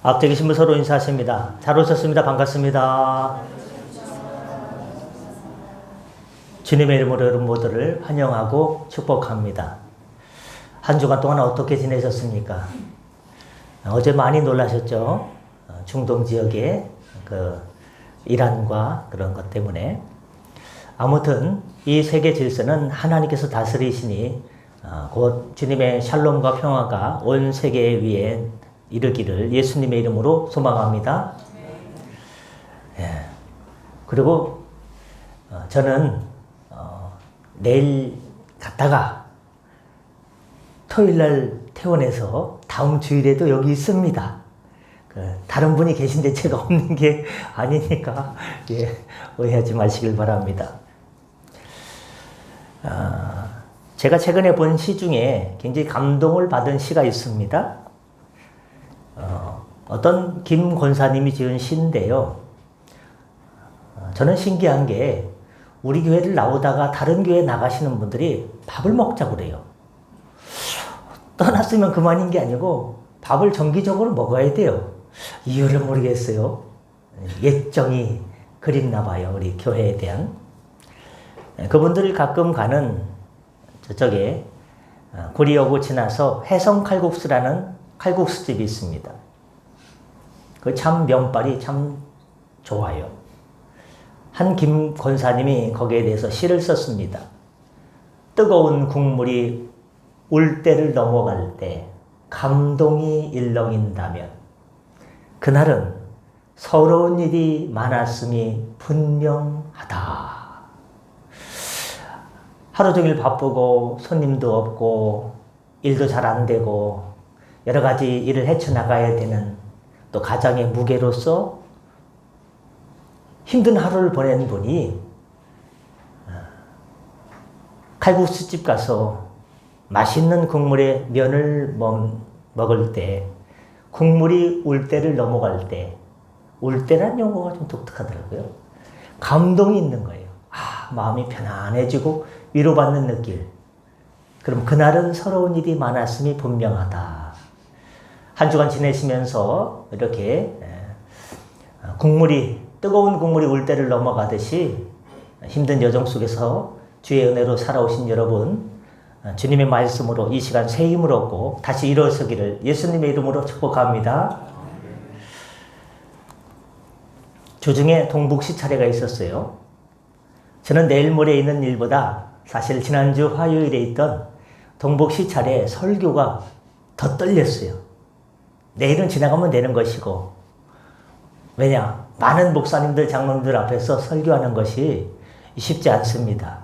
앞에 계신 분 서로 인사하십니다. 잘 오셨습니다. 반갑습니다. 주님의 이름으로 여러분 모두를 환영하고 축복합니다. 한 주간 동안 어떻게 지내셨습니까? 어제 많이 놀라셨죠? 중동 지역의 그 이란과 그런 것 때문에. 아무튼 이 세계 질서는 하나님께서 다스리시니 곧 주님의 샬롬과 평화가 온 세계 위에 이르기를 예수님의 이름으로 소망합니다. 예. 그리고 저는 내일 갔다가 토요일날 퇴원해서 다음 주일에도 여기 있습니다. 다른 분이 계신데 제가 없는 게 아니니까 오해하지 마시길 바랍니다. 제가 최근에 본 시 중에 굉장히 감동을 받은 시가 있습니다. 어떤 김 권사님이 지은 시인데요. 저는 신기한 게 우리 교회를 나오다가 다른 교회 나가시는 분들이 밥을 먹자고 그래요. 떠났으면 그만인 게 아니고 밥을 정기적으로 먹어야 돼요. 이유를 모르겠어요. 예정이 그립나 봐요. 우리 교회에 대한. 그분들이 가끔 가는 저쪽에 구리여고 지나서 해성칼국수라는 칼국수집이 있습니다. 그 참 면발이 참 좋아요. 한 김 권사님이 거기에 대해서 시를 썼습니다. 뜨거운 국물이 울 때를 넘어갈 때 감동이 일렁인다면 그날은 서러운 일이 많았음이 분명하다. 하루 종일 바쁘고 손님도 없고 일도 잘 안 되고 여러 가지 일을 헤쳐나가야 되는 또 가정의 무게로서 힘든 하루를 보낸 분이 칼국수집 가서 맛있는 국물에 면을 먹을 때 국물이 울 때를 넘어갈 때 울 때란 용어가 좀 독특하더라고요. 감동이 있는 거예요. 마음이 편안해지고 위로받는 느낌. 그럼 그날은 서러운 일이 많았음이 분명하다. 한 주간 지내시면서 이렇게 뜨거운 국물이 울 때를 넘어가듯이 힘든 여정 속에서 주의 은혜로 살아오신 여러분, 주님의 말씀으로 이 시간 새 힘을 얻고 다시 일어서기를 예수님의 이름으로 축복합니다. 주중에 동북시 차례가 있었어요. 저는 내일 모레 있는 일보다 사실 지난주 화요일에 있던 동북시 차례 설교가 더 떨렸어요. 내일은 지나가면 되는 것이고, 왜냐? 많은 목사님들, 장로님들 앞에서 설교하는 것이 쉽지 않습니다.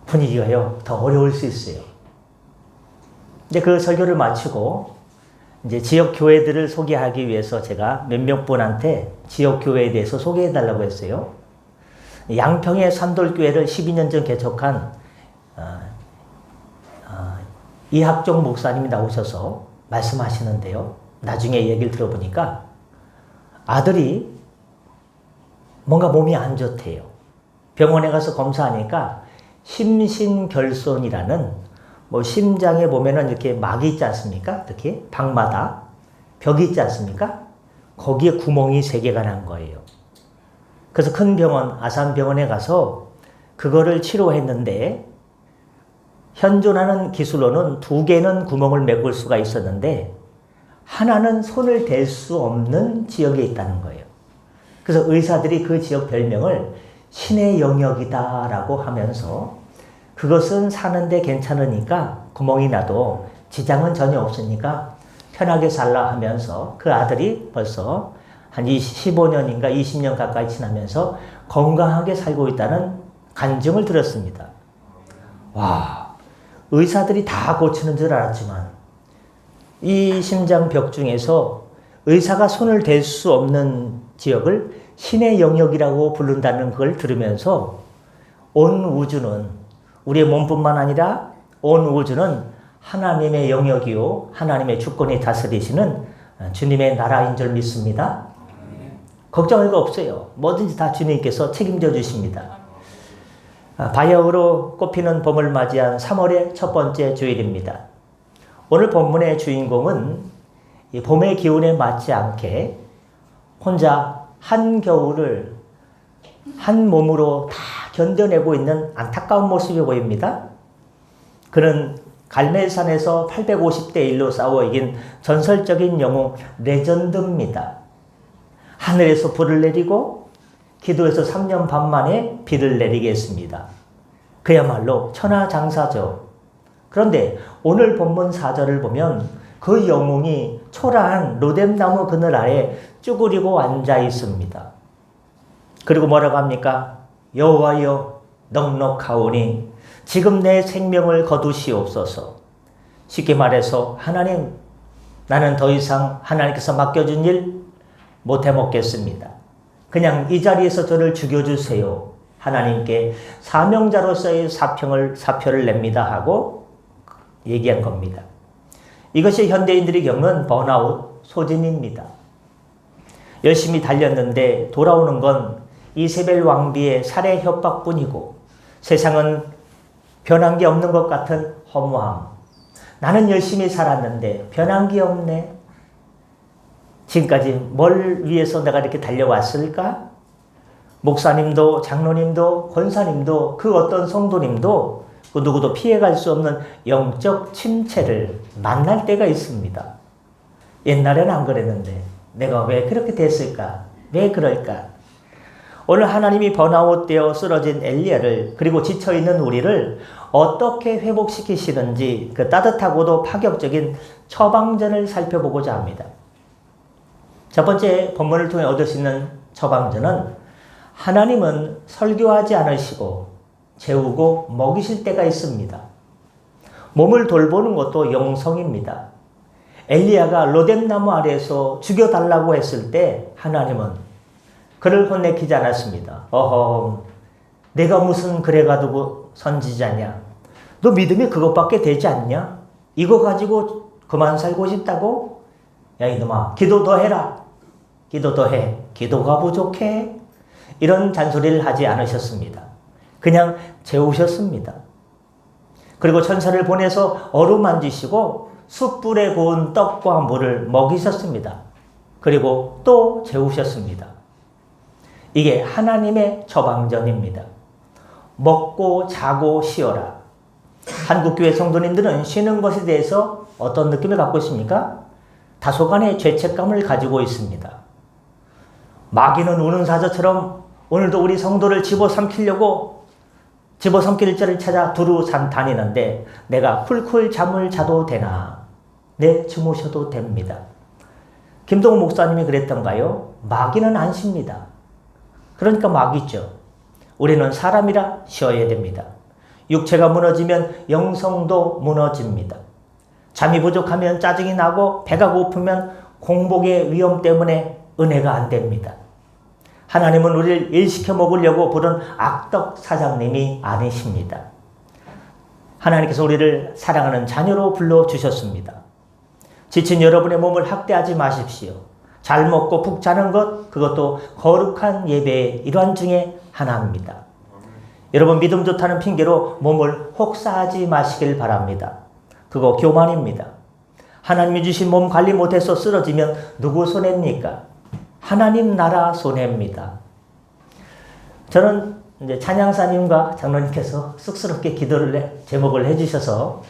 분위기가요, 더 어려울 수 있어요. 근데 그 설교를 마치고, 이제 지역 교회들을 소개하기 위해서 제가 몇몇 분한테 지역 교회에 대해서 소개해 달라고 했어요. 양평의 산돌교회를 12년 전 개척한 이학종 목사님이 나오셔서 말씀하시는데요. 나중에 얘기를 들어보니까 아들이 뭔가 몸이 안 좋대요. 병원에 가서 검사하니까 심신결손이라는 심장에 보면은 이렇게 막이 있지 않습니까? 이렇게 방마다 벽이 있지 않습니까? 거기에 구멍이 3개가 난 거예요. 그래서 큰 병원, 아산병원에 가서 그거를 치료했는데 현존하는 기술로는 2개는 구멍을 메꿀 수가 있었는데 하나는 손을 댈 수 없는 지역에 있다는 거예요. 그래서 의사들이 그 지역 별명을 신의 영역이다라고 하면서 그것은 사는데 괜찮으니까 구멍이 나도 지장은 전혀 없으니까 편하게 살라 하면서 그 아들이 벌써 한 15년인가 20년 가까이 지나면서 건강하게 살고 있다는 간증을 들었습니다. 와, 의사들이 다 고치는 줄 알았지만 이 심장벽 중에서 의사가 손을 댈 수 없는 지역을 신의 영역이라고 부른다는 걸 들으면서 온 우주는 우리의 몸뿐만 아니라 온 우주는 하나님의 영역이요 하나님의 주권이 다스리시는 주님의 나라인 줄 믿습니다. 걱정할 거 없어요. 뭐든지 다 주님께서 책임져 주십니다. 바야흐로 꽃피는 봄을 맞이한 3월의 첫 번째 주일입니다. 오늘 본문의 주인공은 이 봄의 기운에 맞지 않게 혼자 한겨울을 한 몸으로 다 견뎌내고 있는 안타까운 모습이 보입니다. 그는 갈멜산에서 850대 1로 싸워 이긴 전설적인 영웅 레전드입니다. 하늘에서 불을 내리고 기도에서 3년 반 만에 비를 내리게 했습니다. 그야말로 천하장사죠. 그런데 오늘 본문 4절을 보면 그 영웅이 초라한 로뎀나무 그늘 아래 쭈그리고 앉아 있습니다. 그리고 뭐라고 합니까? 여호와여 넉넉하오니 지금 내 생명을 거두시옵소서. 쉽게 말해서 하나님, 나는 더 이상 하나님께서 맡겨준 일 못해 먹겠습니다. 그냥 이 자리에서 저를 죽여주세요. 하나님께 사명자로서의 사표를 냅니다 하고 얘기한 겁니다. 이것이 현대인들이 겪는 번아웃 소진입니다. 열심히 달렸는데 돌아오는 건 이세벨 왕비의 살해 협박뿐이고 세상은 변한 게 없는 것 같은 허무함. 나는 열심히 살았는데 변한 게 없네. 지금까지 뭘 위해서 내가 이렇게 달려왔을까? 목사님도 장로님도 권사님도 그 어떤 성도님도 그 누구도 피해갈 수 없는 영적 침체를 만날 때가 있습니다. 옛날에는 안 그랬는데 내가 왜 그렇게 됐을까? 왜 그럴까? 오늘 하나님이 번아웃되어 쓰러진 엘리야를 그리고 지쳐있는 우리를 어떻게 회복시키시는지 그 따뜻하고도 파격적인 처방전을 살펴보고자 합니다. 첫 번째 본문을 통해 얻을 수 있는 처방전은 하나님은 설교하지 않으시고 재우고 먹이실 때가 있습니다. 몸을 돌보는 것도 영성입니다. 엘리야가 로뎀나무 아래에서 죽여달라고 했을 때 하나님은 그를 혼내키지 않았습니다. 어허, 내가 무슨 그래가지고 선지자냐? 너 믿음이 그것밖에 되지 않냐? 이거 가지고 그만 살고 싶다고? 야 이놈아, 기도 더 해라. 기도 더 해. 기도가 부족해. 이런 잔소리를 하지 않으셨습니다. 그냥 재우셨습니다. 그리고 천사를 보내서 어루만지시고 숯불에 구운 떡과 물을 먹이셨습니다. 그리고 또 재우셨습니다. 이게 하나님의 처방전입니다. 먹고 자고 쉬어라. 한국교회 성도님들은 쉬는 것에 대해서 어떤 느낌을 갖고 있습니까? 다소간의 죄책감을 가지고 있습니다. 마귀는 우는 사자처럼 오늘도 우리 성도를 집어삼키려고 집어삼킬 자를 찾아 두루 다니는데 내가 쿨쿨 잠을 자도 되나? 네, 주무셔도 됩니다. 김동욱 목사님이 그랬던가요? 마귀는 안 쉽니다. 그러니까 마귀죠. 우리는 사람이라 쉬어야 됩니다. 육체가 무너지면 영성도 무너집니다. 잠이 부족하면 짜증이 나고 배가 고프면 공복의 위험 때문에 은혜가 안 됩니다. 하나님은 우리를 일시켜 먹으려고 부른 악덕 사장님이 아니십니다. 하나님께서 우리를 사랑하는 자녀로 불러주셨습니다. 지친 여러분의 몸을 학대하지 마십시오. 잘 먹고 푹 자는 것, 그것도 거룩한 예배의 일환 중에 하나입니다. 여러분 믿음 좋다는 핑계로 몸을 혹사하지 마시길 바랍니다. 그거 교만입니다. 하나님이 주신 몸 관리 못해서 쓰러지면 누구 손해입니까? 하나님 나라 손해입니다. 저는 이제 찬양사님과 장로님께서 쑥스럽게 제목을 해주셔서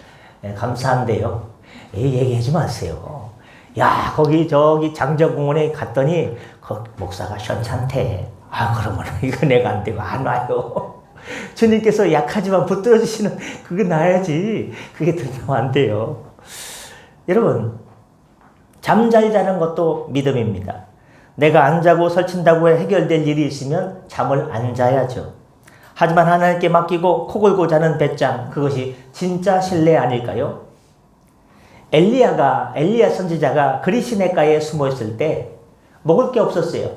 감사한데요. 얘기하지 마세요. 야, 저기 장저공원에 갔더니 그 목사가 현찬태. 그러면 이거 내가 안 되고 안 와요. 주님께서 약하지만 붙들어 주시는 그거 나야지. 그게 들면 안 돼요. 여러분, 잠 잘 자는 것도 믿음입니다. 내가 안 자고 설친다고 해결될 일이 있으면 잠을 안 자야죠. 하지만 하나님께 맡기고 코 골고 자는 배짱, 그것이 진짜 신뢰 아닐까요? 엘리야 선지자가 그리 시냇가에 숨어 있을 때 먹을 게 없었어요.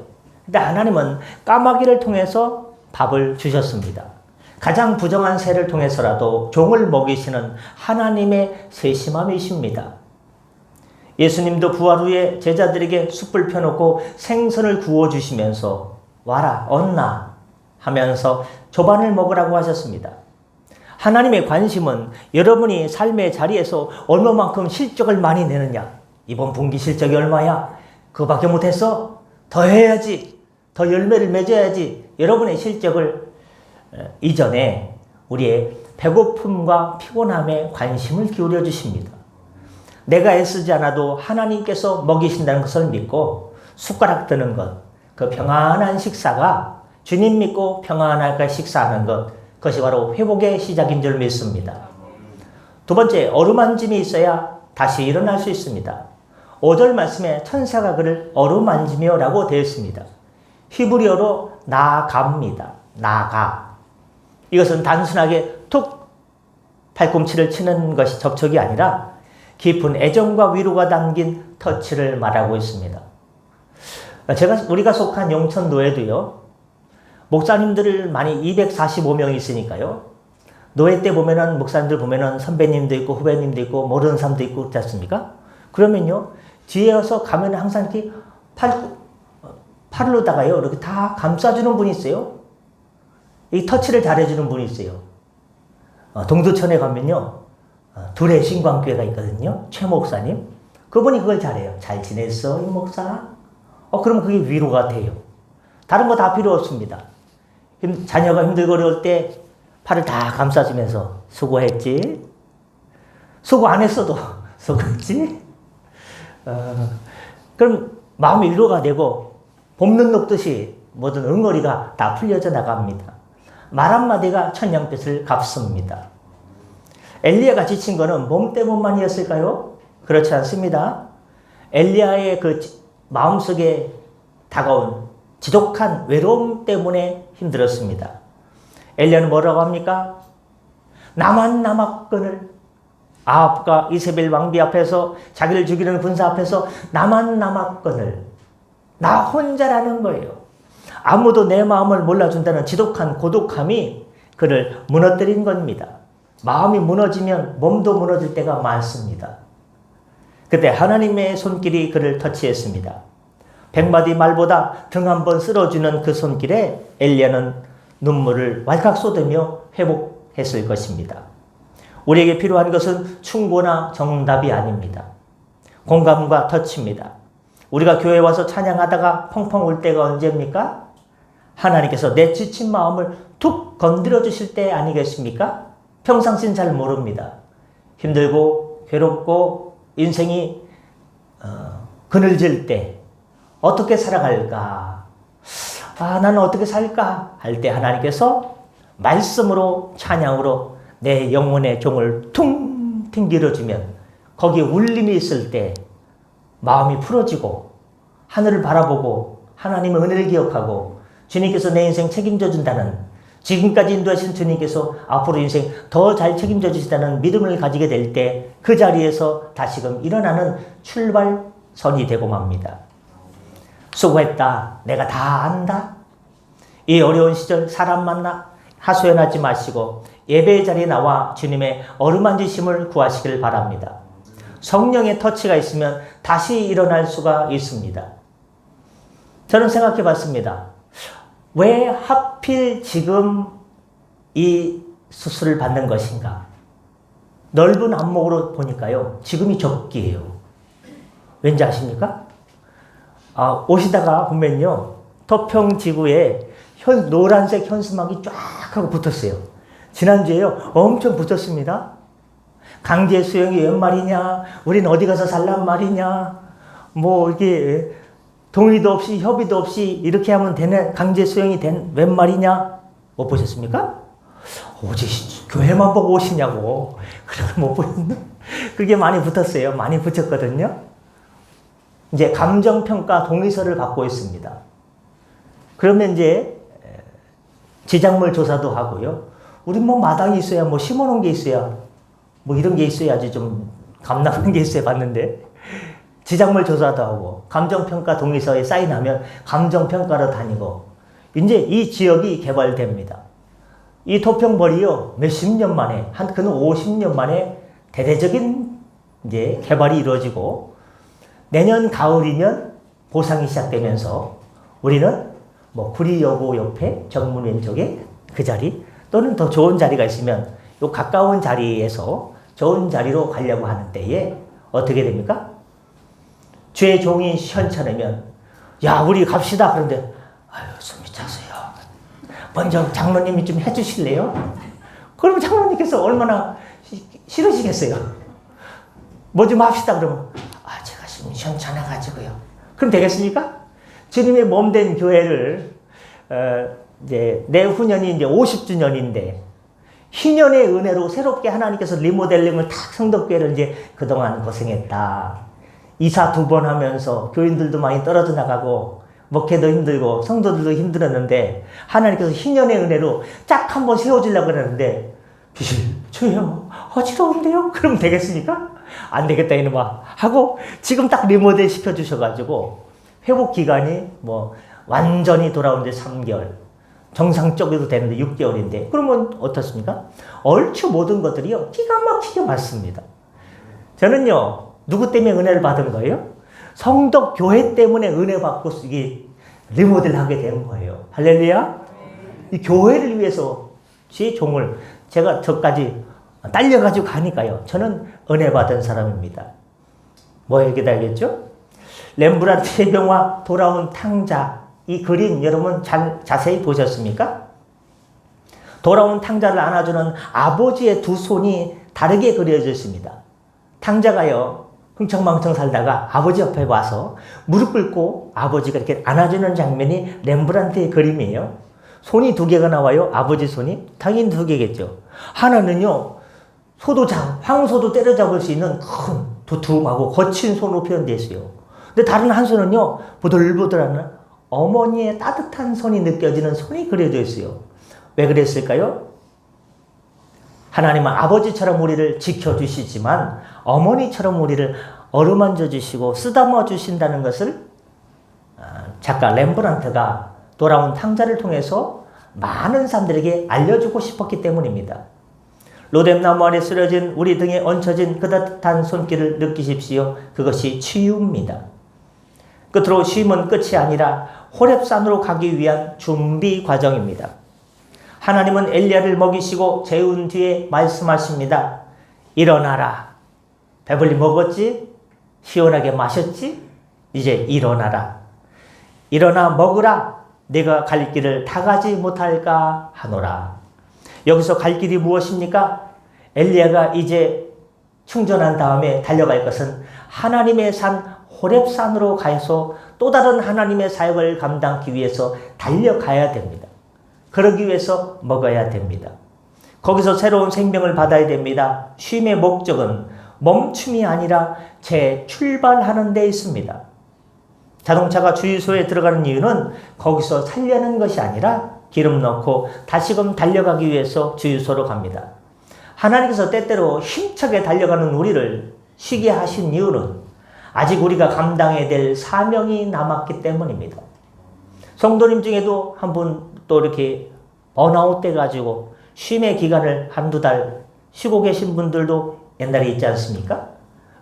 근데 하나님은 까마귀를 통해서 밥을 주셨습니다. 가장 부정한 새를 통해서라도 종을 먹이시는 하나님의 세심함이십니다. 예수님도 부활 후에 제자들에게 숯불 펴놓고 생선을 구워주시면서 와라 언나 하면서 조반을 먹으라고 하셨습니다. 하나님의 관심은 여러분이 삶의 자리에서 얼마만큼 실적을 많이 내느냐, 이번 분기 실적이 얼마야? 그거밖에 못했어? 더 해야지. 더 열매를 맺어야지. 여러분의 실적을 이전에 우리의 배고픔과 피곤함에 관심을 기울여 주십니다. 내가 애쓰지 않아도 하나님께서 먹이신다는 것을 믿고 숟가락 드는 것, 그 평안한 식사가 주님 믿고 평안하게 식사하는 것, 그것이 바로 회복의 시작인 줄 믿습니다. 두 번째, 어루만짐이 있어야 다시 일어날 수 있습니다. 5절 말씀에 천사가 그를 어루만지며 라고 되어 있습니다. 히브리어로 나갑니다. 나가. 이것은 단순하게 툭 팔꿈치를 치는 것이 접촉이 아니라 깊은 애정과 위로가 담긴 터치를 말하고 있습니다. 우리가 속한 용천노예도요, 목사님들 많이 245명이 있으니까요. 노예 때 보면은, 목사님들 보면은 선배님도 있고 후배님도 있고 모르는 사람도 있고 그렇지 않습니까? 그러면요, 뒤에서 가면 항상 이렇게 팔로다가요, 이렇게 다 감싸주는 분이 있어요. 이 터치를 잘해주는 분이 있어요. 동두천에 가면요, 둘의 신광교회가 있거든요. 최 목사님. 그분이 그걸 잘해요. 잘 지냈어, 이 목사? 그러면 그게 위로가 돼요. 다른 거 다 필요 없습니다. 자녀가 힘들고 어려울 때 팔을 다 감싸주면서 수고했지? 수고 안 했어도 수고했지? 그럼 마음이 위로가 되고 봄눈 녹듯이 모든 응어리가 다 풀려져 나갑니다. 말 한마디가 천냥빛을 갚습니다. 엘리야가 지친 거는 몸 때문만이었을까요? 그렇지 않습니다. 엘리야의 그 마음속에 다가온 지독한 외로움 때문에 힘들었습니다. 엘리야는 뭐라고 합니까? 나만 남았거늘. 아합과 이세벨 왕비 앞에서, 자기를 죽이는 군사 앞에서 나만 남았거늘. 나 혼자라는 거예요. 아무도 내 마음을 몰라준다는 지독한 고독함이 그를 무너뜨린 겁니다. 마음이 무너지면 몸도 무너질 때가 많습니다. 그때 하나님의 손길이 그를 터치했습니다. 100마디 말보다 등 한번 쓸어주는 그 손길에 엘리야는 눈물을 왈칵 쏟으며 회복했을 것입니다. 우리에게 필요한 것은 충고나 정답이 아닙니다. 공감과 터치입니다. 우리가 교회에 와서 찬양하다가 펑펑 울 때가 언제입니까? 하나님께서 내 지친 마음을 툭 건드려 주실 때 아니겠습니까? 평상시는 잘 모릅니다. 힘들고 괴롭고 인생이 그늘질 때 어떻게 살아갈까? 나는 어떻게 살까? 할 때 하나님께서 말씀으로, 찬양으로 내 영혼의 종을 퉁 길어주면 거기에 울림이 있을 때 마음이 풀어지고 하늘을 바라보고 하나님의 은혜를 기억하고 주님께서 내 인생 책임져 준다는, 지금까지 인도하신 주님께서 앞으로 인생 더 잘 책임져 주시다는 믿음을 가지게 될 때 그 자리에서 다시금 일어나는 출발선이 되고 맙니다. 수고했다. 내가 다 안다. 이 어려운 시절 사람 만나 하소연하지 마시고 예배의 자리에 나와 주님의 어루만지심을 구하시길 바랍니다. 성령의 터치가 있으면 다시 일어날 수가 있습니다. 저는 생각해 봤습니다. 왜 하필 지금 이 수술을 받는 것인가? 넓은 안목으로 보니까요, 지금이 적기예요. 왠지 아십니까? 오시다가 보면요, 토평지구에 노란색 현수막이 쫙 하고 붙었어요. 지난주에요, 엄청 붙었습니다. 강제 수용이 웬 말이냐, 우린 어디 가서 살란 말이냐, 뭐 이게 동의도 없이 협의도 없이 이렇게 하면 되는, 강제 수용이 웬 말이냐, 못 보셨습니까? 어제 교회만 보고 오시냐고. 그러면 못 보셨나? 그게 많이 붙었어요. 많이 붙였거든요. 이제 감정평가 동의서를 받고 있습니다. 그러면 이제 지작물 조사도 하고요. 우리 뭐 마당이 있어야, 뭐 심어놓은 게 있어야, 뭐 이런 게 있어야지 좀 감나는 게 있어야 봤는데, 지작물 조사도 하고 감정평가 동의서에 사인하면 감정평가로 다니고, 이제 이 지역이 개발됩니다. 이 토평벌이요, 몇십 년 만에, 그는 50년 만에 대대적인 이제 개발이 이루어지고, 내년 가을이면 보상이 시작되면서 우리는 뭐 구리여고 옆에 정문 왼쪽에 그 자리, 또는 더 좋은 자리가 있으면 요 가까운 자리에서 좋은 자리로 가려고 하는 때에 어떻게 됩니까? 주의 종이 시원찮으면 야 우리 갑시다. 그런데 아유 숨이 차세요. 먼저 장로님이 좀 해주실래요? 그러면 장로님께서 얼마나 싫으시겠어요? 뭐 좀 합시다. 그러면 제가 지금 시원찮아가지고요. 그럼 되겠습니까? 주님의 몸된 교회를 이제 내후년이 이제 50주년인데 희년의 은혜로 새롭게 하나님께서 리모델링을 탁 성덕교회를 이제 그동안 고생했다. 이사 2번 하면서 교인들도 많이 떨어져 나가고 목회도 힘들고 성도들도 힘들었는데 하나님께서 희년의 은혜로 쫙 한번 세워주려고 그러는데 주여 어지러운데요? 그럼 되겠습니까? 안 되겠다 이놈아 하고 지금 딱 리모델 시켜주셔가지고 회복 기간이 뭐 완전히 돌아오는데 3개월 정상적으로 되는데 6개월인데 그러면 어떻습니까? 얼추 모든 것들이요 기가 막히게 맞습니다. 저는요 누구 때문에 은혜를 받은 거예요? 성덕 교회 때문에 은혜 받고 이게 리모델 하게 된 거예요. 할렐루야. 이 교회를 위해서 제 종을 제가 저까지 딸려가지고 가니까요. 저는 은혜 받은 사람입니다. 뭐 얘기 다 알겠죠? 렘브란트의 병화 돌아온 탕자 이 그림 여러분 자세히 보셨습니까? 돌아온 탕자를 안아주는 아버지의 두 손이 다르게 그려져 있습니다. 탕자가요 흥청망청 살다가 아버지 옆에 와서 무릎 꿇고 아버지가 이렇게 안아주는 장면이 렘브란트의 그림이에요. 손이 2개가 나와요. 아버지 손이 당연히 2개겠죠. 하나는요 황소도 때려잡을 수 있는 큰 두툼하고 거친 손으로 표현되어 있어요. 근데 다른 한 손은요 보들보들하는 어머니의 따뜻한 손이 느껴지는 손이 그려져 있어요. 왜 그랬을까요? 하나님은 아버지처럼 우리를 지켜주시지만 어머니처럼 우리를 어루만져 주시고 쓰다듬어 주신다는 것을 작가 렘브란트가 돌아온 탕자를 통해서 많은 사람들에게 알려주고 싶었기 때문입니다. 로뎀나무 아래 쓰러진 우리 등에 얹혀진 그 따뜻한 손길을 느끼십시오. 그것이 치유입니다. 끝으로 쉼은 끝이 아니라 호렙산으로 가기 위한 준비 과정입니다. 하나님은 엘리야를 먹이시고 재운 뒤에 말씀하십니다. 일어나라. 배불리 먹었지? 시원하게 마셨지? 이제 일어나라. 일어나 먹으라. 내가 갈 길을 다 가지 못할까 하노라. 여기서 갈 길이 무엇입니까? 엘리야가 이제 충전한 다음에 달려갈 것은 하나님의 산 호렙산으로 가서 또 다른 하나님의 사역을 감당하기 위해서 달려가야 됩니다. 그러기 위해서 먹어야 됩니다. 거기서 새로운 생명을 받아야 됩니다. 쉼의 목적은 멈춤이 아니라 재출발하는 데 있습니다. 자동차가 주유소에 들어가는 이유는 거기서 살려는 것이 아니라 기름 넣고 다시금 달려가기 위해서 주유소로 갑니다. 하나님께서 때때로 힘차게 달려가는 우리를 쉬게 하신 이유는 아직 우리가 감당해야 될 사명이 남았기 때문입니다. 성도님 중에도 한 분 또 이렇게 번아웃 돼가지고 쉼의 기간을 1-2달 쉬고 계신 분들도 옛날에 있지 않습니까?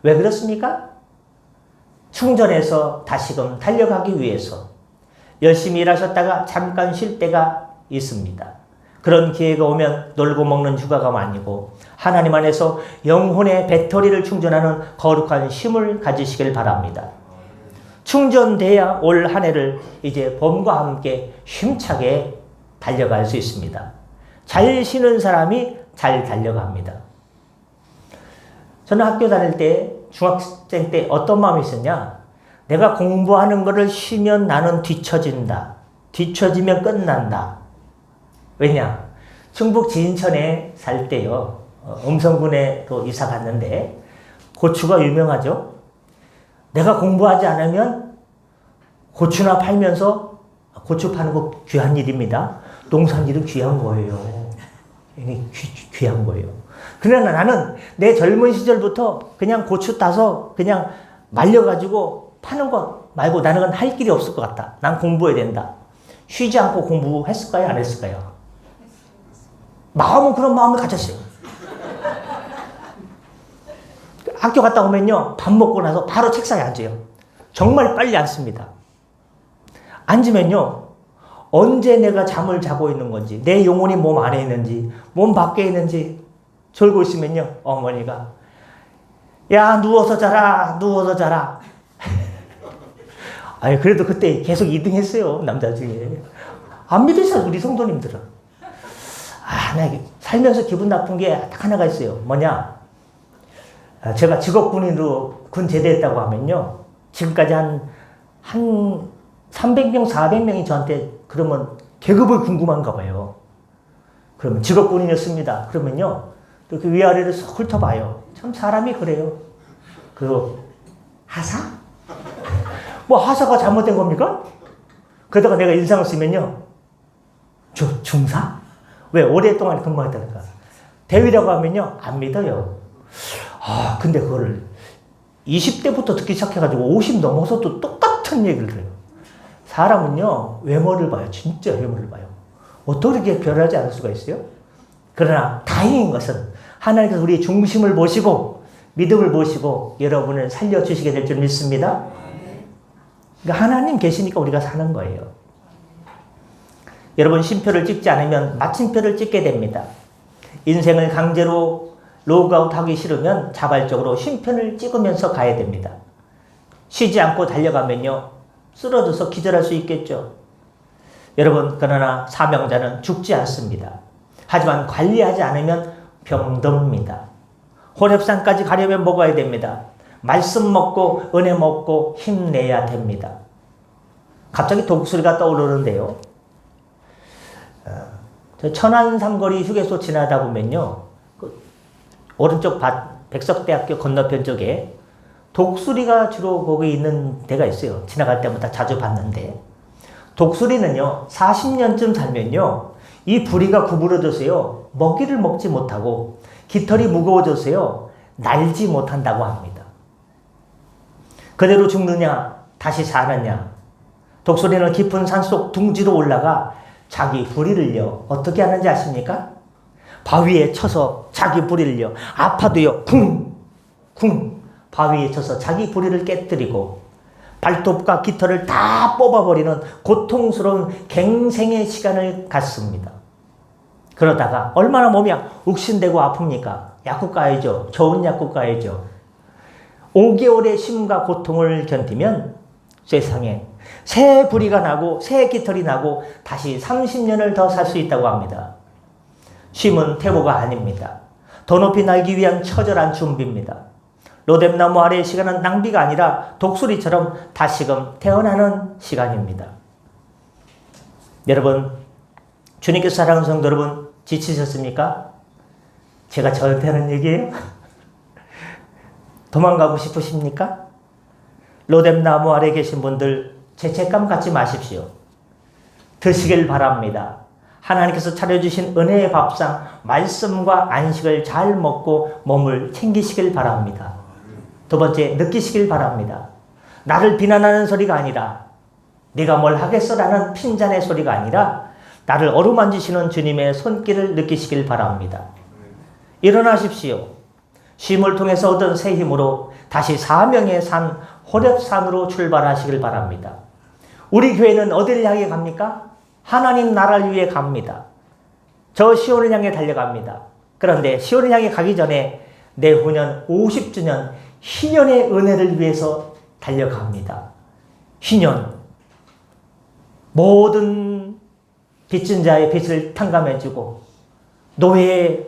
왜 그렇습니까? 충전해서 다시금 달려가기 위해서 열심히 일하셨다가 잠깐 쉴 때가 있습니다. 그런 기회가 오면 놀고 먹는 휴가가 아니고 하나님 안에서 영혼의 배터리를 충전하는 거룩한 쉼을 가지시길 바랍니다. 충전돼야 올 한 해를 이제 봄과 함께 힘차게 달려갈 수 있습니다. 잘 쉬는 사람이 잘 달려갑니다. 저는 학교 다닐 때 중학생 때 어떤 마음이 있었냐? 내가 공부하는 것을 쉬면 나는 뒤처진다. 뒤처지면 끝난다. 왜냐? 충북 진천에 살 때요. 음성군에도 이사 갔는데 고추가 유명하죠. 내가 공부하지 않으면 고추나 팔면서 고추 파는 거 귀한 일입니다. 농산일은 귀한 거예요. 귀한 거예요. 그러나 나는 내 젊은 시절부터 그냥 고추 따서 그냥 말려가지고 파는 거 말고 나는 할 길이 없을 것 같다. 난 공부해야 된다. 쉬지 않고 공부했을까요? 안 했을까요? 마음은 그런 마음을 가졌어요. 학교 갔다 오면요. 밥 먹고 나서 바로 책상에 앉아요. 정말 빨리 앉습니다. 앉으면요. 언제 내가 잠을 자고 있는 건지, 내 영혼이 몸 안에 있는지, 몸 밖에 있는지 졸고 있으면요. 어머니가 야 누워서 자라 누워서 자라 아니, 그래도 그때 계속 2등 했어요. 남자 중에. 안 믿으셔, 우리 성도님들은. 나 살면서 기분 나쁜 게 딱 하나가 있어요. 뭐냐? 제가 직업군인으로 군 제대했다고 하면요. 지금까지 한 300명, 400명이 저한테 그러면 계급을 궁금한가 봐요. 그러면 직업군인이었습니다. 그러면요. 이렇게 위아래를 쏙 훑어봐요. 참 사람이 그래요. 그리고 하사? 뭐 하사가 잘못된 겁니까? 그러다가 내가 인상을 쓰면요. 중사? 왜? 오랫동안 근무했다니까. 대위라고 하면요. 안 믿어요. 근데 그거를 20대부터 듣기 시작해가지고 50 넘어서도 똑같은 얘기를 해요. 사람은요. 외모를 봐요. 진짜 외모를 봐요. 어떻게 이렇게 변하지 않을 수가 있어요? 그러나 다행인 것은 하나님께서 우리의 중심을 보시고 믿음을 보시고 여러분을 살려주시게 될 줄 믿습니다. 그러니까 하나님 계시니까 우리가 사는 거예요. 여러분 쉼표를 찍지 않으면 마침표를 찍게 됩니다. 인생을 강제로 로그아웃 하기 싫으면 자발적으로 쉼표를 찍으면서 가야 됩니다. 쉬지 않고 달려가면요. 쓰러져서 기절할 수 있겠죠. 여러분 그러나 사명자는 죽지 않습니다. 하지만 관리하지 않으면 병듭니다. 호렙산까지 가려면 먹어야 됩니다. 말씀 먹고 은혜 먹고 힘내야 됩니다. 갑자기 독수리가 떠오르는데요. 천안 삼거리 휴게소 지나다 보면요. 오른쪽 백석대학교 건너편 쪽에 독수리가 주로 거기 있는 데가 있어요. 지나갈 때마다 자주 봤는데 독수리는요. 40년쯤 살면요. 이 부리가 구부러져서요. 먹이를 먹지 못하고 깃털이 무거워져서요. 날지 못한다고 합니다. 그대로 죽느냐 다시 사느냐. 독수리는 깊은 산속 둥지로 올라가 자기 부리를요. 어떻게 하는지 아십니까? 바위에 쳐서 자기 부리를요. 아파도요. 쿵쿵 바위에 쳐서 자기 부리를 깨뜨리고 발톱과 깃털을 다 뽑아버리는 고통스러운 갱생의 시간을 갖습니다. 그러다가 얼마나 몸이 욱신대고 아픕니까? 약국 가야죠. 좋은 약국 가야죠. 5개월의 심과 고통을 견디면 세상에 새 부리가 나고 새 깃털이 나고 다시 30년을 더 살 수 있다고 합니다. 쉼은 태고가 아닙니다. 더 높이 날기 위한 처절한 준비입니다. 로뎀나무 아래의 시간은 낭비가 아니라 독수리처럼 다시금 태어나는 시간입니다. 여러분, 주님께서 사랑하는 성도 여러분, 지치셨습니까? 제가 저한테 하는 얘기예요? 도망가고 싶으십니까? 로뎀나무 아래 계신 분들 죄책감 갖지 마십시오. 드시길 바랍니다. 하나님께서 차려주신 은혜의 밥상, 말씀과 안식을 잘 먹고 몸을 챙기시길 바랍니다. 두 번째, 느끼시길 바랍니다. 나를 비난하는 소리가 아니라 네가 뭘 하겠어라는 핀잔의 소리가 아니라 나를 어루만지시는 주님의 손길을 느끼시길 바랍니다. 일어나십시오. 쉼을 통해서 얻은 새 힘으로 다시 사명의 산 호렙산으로 출발하시길 바랍니다. 우리 교회는 어디를 향해 갑니까? 하나님 나라를 위해 갑니다. 저 시온을 향해 달려갑니다. 그런데 시온을 향해 가기 전에 내후년 50주년 희년의 은혜를 위해서 달려갑니다. 희년. 모든 빚진 자의 빚을 탕감해주고 노예의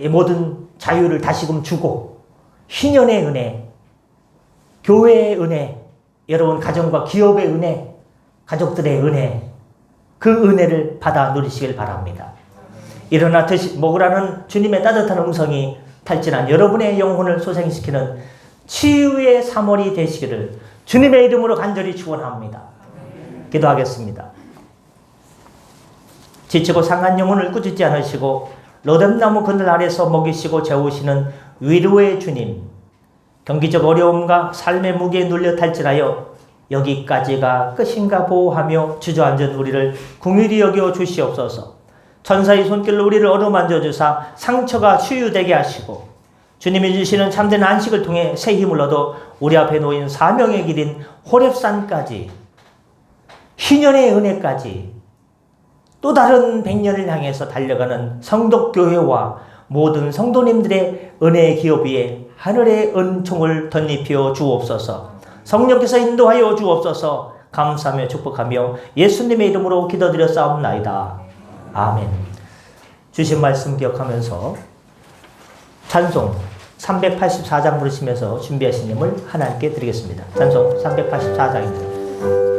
모든 자유를 다시금 주고 희년의 은혜, 교회의 은혜, 여러분 가정과 기업의 은혜, 가족들의 은혜, 그 은혜를 받아 누리시길 바랍니다. 일어나 먹으라는 주님의 따뜻한 음성이 탈진한 여러분의 영혼을 소생시키는 치유의 3월이 되시기를 주님의 이름으로 간절히 축원합니다. 기도하겠습니다. 지치고 상한 영혼을 꾸짖지 않으시고 로뎀나무 그늘 아래서 먹이시고 재우시는 위로의 주님, 경기적 어려움과 삶의 무게에 눌려 탈진하여 여기까지가 끝인가 보호하며 주저앉은 우리를 긍휼히 여겨 주시옵소서. 천사의 손길로 우리를 어루만져 주사 상처가 치유되게 하시고 주님이 주시는 참된 안식을 통해 새 힘을 얻어 우리 앞에 놓인 사명의 길인 호렙산까지, 희년의 은혜까지, 또 다른 100년을 향해서 달려가는 성덕교회와 모든 성도님들의 은혜의 기업 위에 하늘의 은총을 덧입혀 주옵소서. 성령께서 인도하여 주옵소서. 감사하며 축복하며 예수님의 이름으로 기도드렸사옵나이다. 아멘. 주신 말씀 기억하면서 찬송 384장 부르시면서 준비하신 힘을 하나님께 드리겠습니다. 찬송 384장입니다.